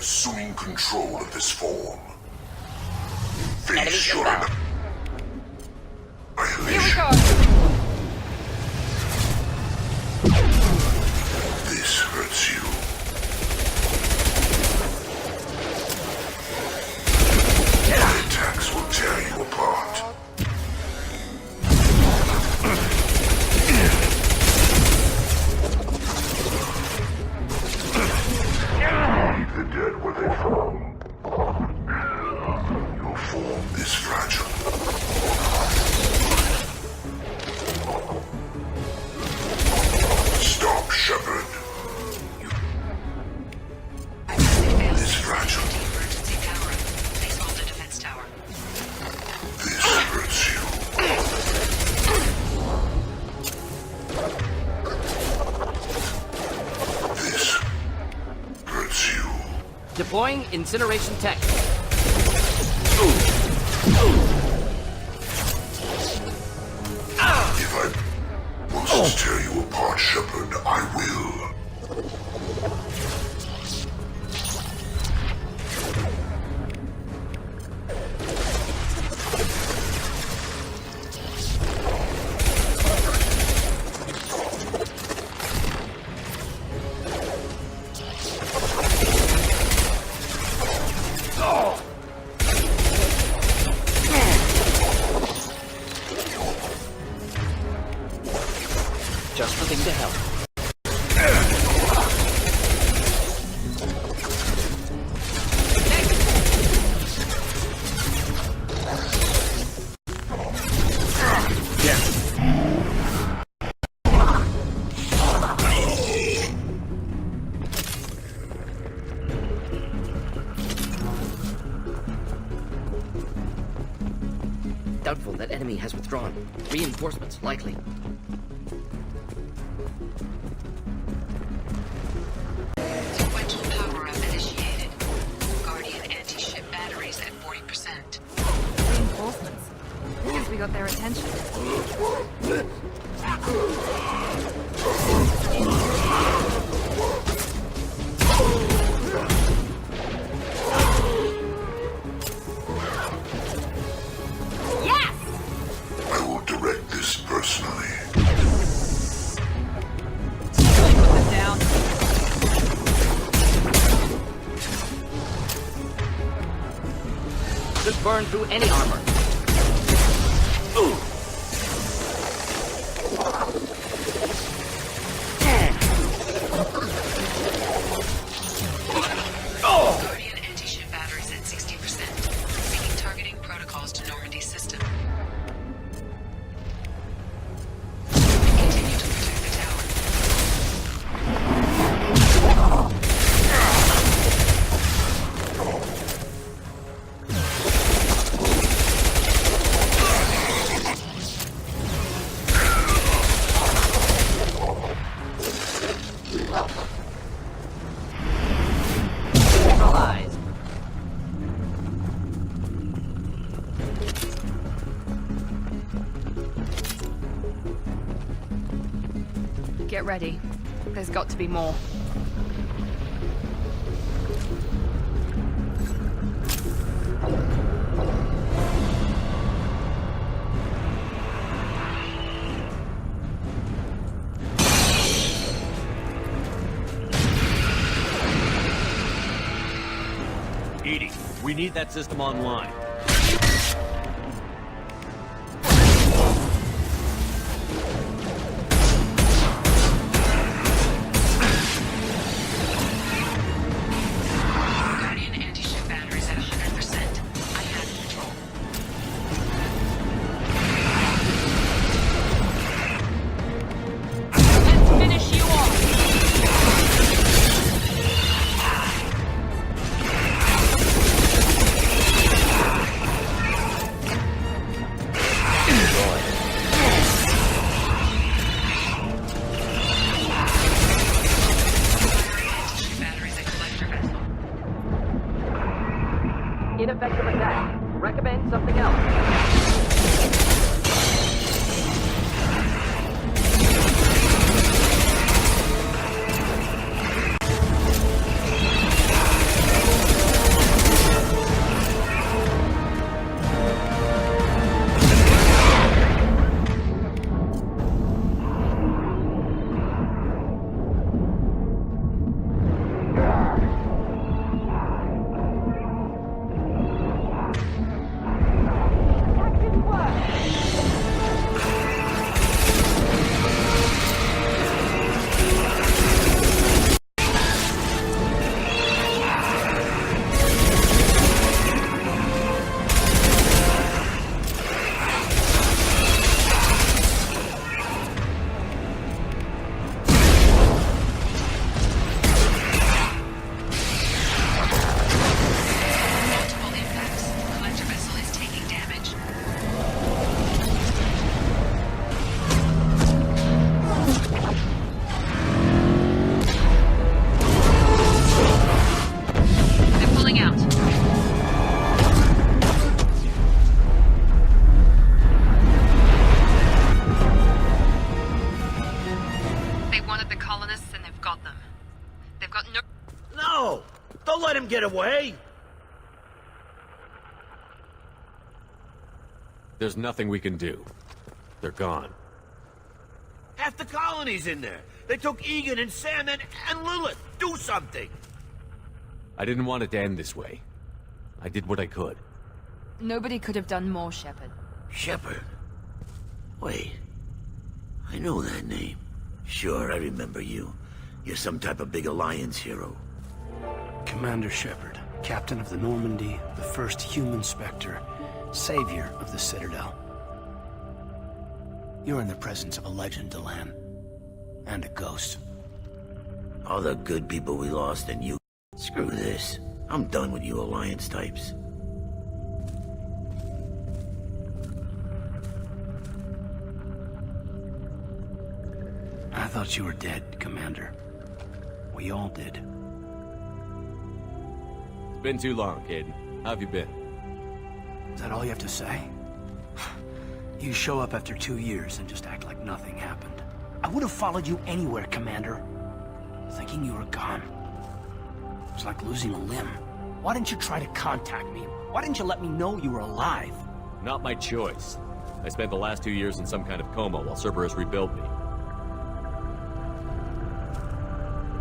assuming control of this form. Face Enemies your inbound. Here we go. This hurts you. My attacks will tear you apart. Leave the dead where they fall. Your form is fragile. Stop, Shepard. This fragile. Emergency power. Please hold the defense tower. This hurts you. This hurts you. Deploying incineration tech. If I must tear you apart, Shepard, I will. Just the thing to help. Doubtful that enemy has withdrawn. Reinforcements likely. Sequential power-up initiated. Guardian anti-ship batteries at 40%. Reinforcements. Guess we got their attention. Yes! I will direct this personally. Put them down. Should burn through any armor. Ooh. Guardian anti-ship batteries at 60%. Syncing targeting protocols to Normandy's system. Continue to protect the tower. Neutralized. Get ready. There's got to be more. EDI, we need that system online. Guardian anti-ship batteries at 100%. I have control. Let's finish you off. Anti-ship batteries at collector vessel. Ineffective attack. Recommend something else. They've got no... No! Don't let him get away! There's nothing we can do. They're gone. Half the colony's in there. They took Egan and Sam and Lilith. Do something! I didn't want it to end this way. I did what I could. Nobody could have done more, Shepard. Shepard? Wait. I know that name. Sure, I remember you. You're some type of big Alliance hero. Commander Shepard, captain of the Normandy, the first human Spectre, savior of the Citadel. You're in the presence of a legend, Delan. And a ghost. All the good people we lost and you... Screw this. I'm done with you Alliance types. I thought you were dead, Commander. We all did. It's been too long, Kaidan. How have you been? Is that all you have to say? You show up after 2 years and just act like nothing happened. I would have followed you anywhere, Commander. Thinking you were gone. It was like losing a limb. Why didn't you try to contact me? Why didn't you let me know you were alive? Not my choice. I spent the last 2 years in some kind of coma while Cerberus rebuilt me.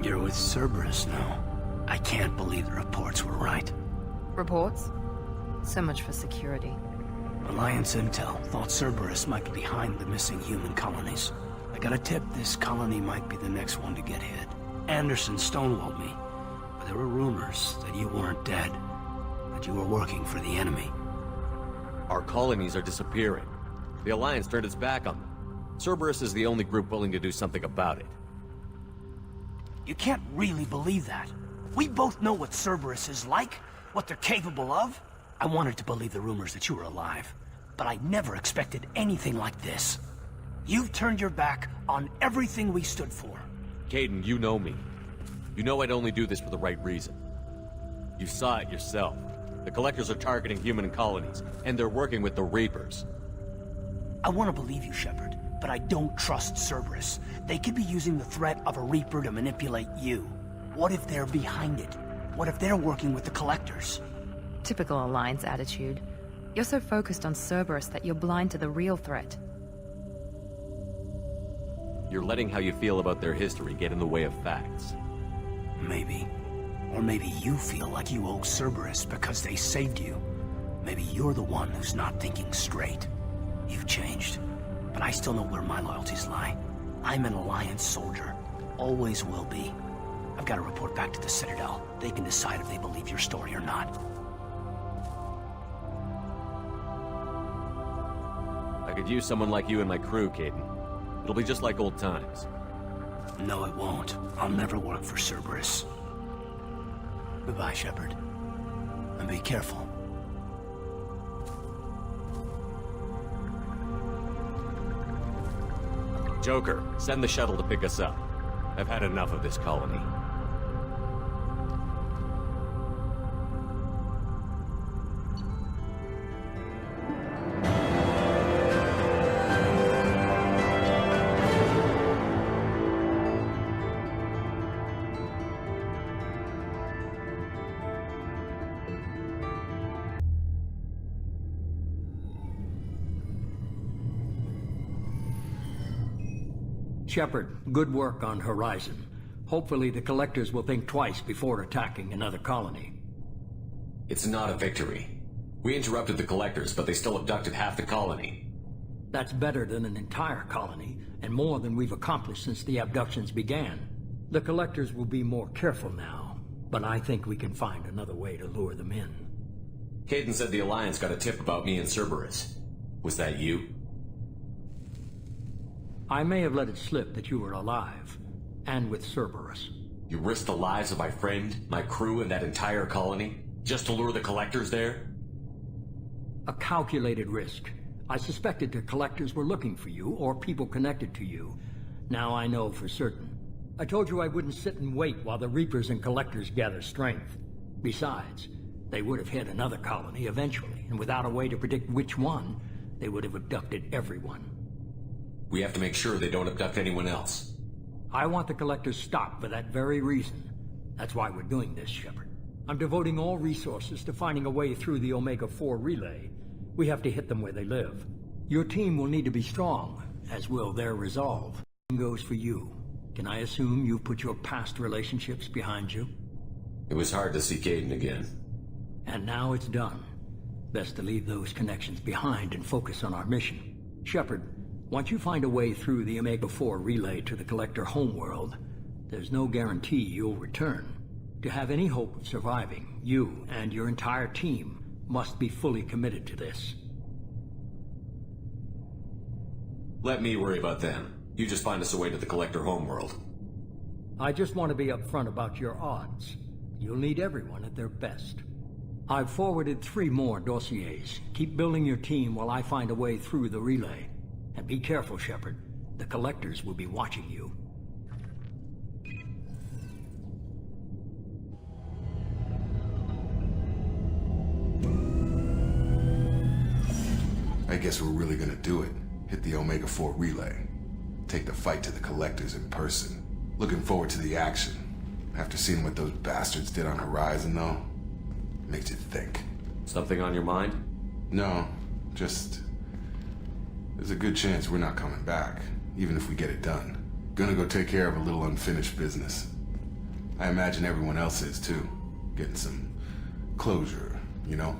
You're with Cerberus now. I can't believe the reports were right. Reports? So much for security. Alliance Intel thought Cerberus might be behind the missing human colonies. I got a tip this colony might be the next one to get hit. Anderson stonewalled me, but there were rumors that you weren't dead, that you were working for the enemy. Our colonies are disappearing. The Alliance turned its back on them. Cerberus is the only group willing to do something about it. You can't really believe that. We both know what Cerberus is like, what they're capable of. I wanted to believe the rumors that you were alive, but I never expected anything like this. You've turned your back on everything we stood for. Kaidan, you know me. You know I'd only do this for the right reason. You saw it yourself. The Collectors are targeting human colonies, and they're working with the Reapers. I want to believe you, Shepard, but I don't trust Cerberus. They could be using the threat of a Reaper to manipulate you. What if they're behind it? What if they're working with the Collectors? Typical Alliance attitude. You're so focused on Cerberus that you're blind to the real threat. You're letting how you feel about their history get in the way of facts. Maybe. Or maybe you feel like you owe Cerberus because they saved you. Maybe you're the one who's not thinking straight. You've changed, but I still know where my loyalties lie. I'm an Alliance soldier. Always will be. I've got to report back to the Citadel. They can decide if they believe your story or not. I could use someone like you in my crew, Kaidan. It'll be just like old times. No, it won't. I'll never work for Cerberus. Goodbye, Shepard. And be careful. Joker, send the shuttle to pick us up. I've had enough of this colony. Shepard, good work on Horizon. Hopefully the Collectors will think twice before attacking another colony. It's not a victory. We interrupted the Collectors, but they still abducted half the colony. That's better than an entire colony, and more than we've accomplished since the abductions began. The Collectors will be more careful now, but I think we can find another way to lure them in. Kaidan said the Alliance got a tip about me and Cerberus. Was that you? I may have let it slip that you were alive, and with Cerberus. You risked the lives of my friend, my crew, and that entire colony, just to lure the Collectors there? A calculated risk. I suspected the Collectors were looking for you, or people connected to you. Now I know for certain. I told you I wouldn't sit and wait while the Reapers and Collectors gather strength. Besides, they would have hit another colony eventually, and without a way to predict which one, they would have abducted everyone. We have to make sure they don't abduct anyone else. I want the Collectors stopped for that very reason. That's why we're doing this, Shepard. I'm devoting all resources to finding a way through the Omega-4 relay. We have to hit them where they live. Your team will need to be strong, as will their resolve. Same goes for you. Can I assume you've put your past relationships behind you? It was hard to see Caden again. And now it's done. Best to leave those connections behind and focus on our mission. Shepard, once you find a way through the Omega-4 relay to the Collector homeworld, there's no guarantee you'll return. To have any hope of surviving, you and your entire team must be fully committed to this. Let me worry about them. You just find us a way to the Collector homeworld. I just want to be upfront about your odds. You'll need everyone at their best. I've forwarded 3 more dossiers. Keep building your team while I find a way through the relay. And be careful, Shepard. The Collectors will be watching you. I guess we're really gonna do it. Hit the Omega-4 relay. Take the fight to the Collectors in person. Looking forward to the action. After seeing what those bastards did on Horizon, though, makes you think. Something on your mind? No, just... there's a good chance we're not coming back, even if we get it done. Gonna go take care of a little unfinished business. I imagine everyone else is, too. Getting some closure, you know?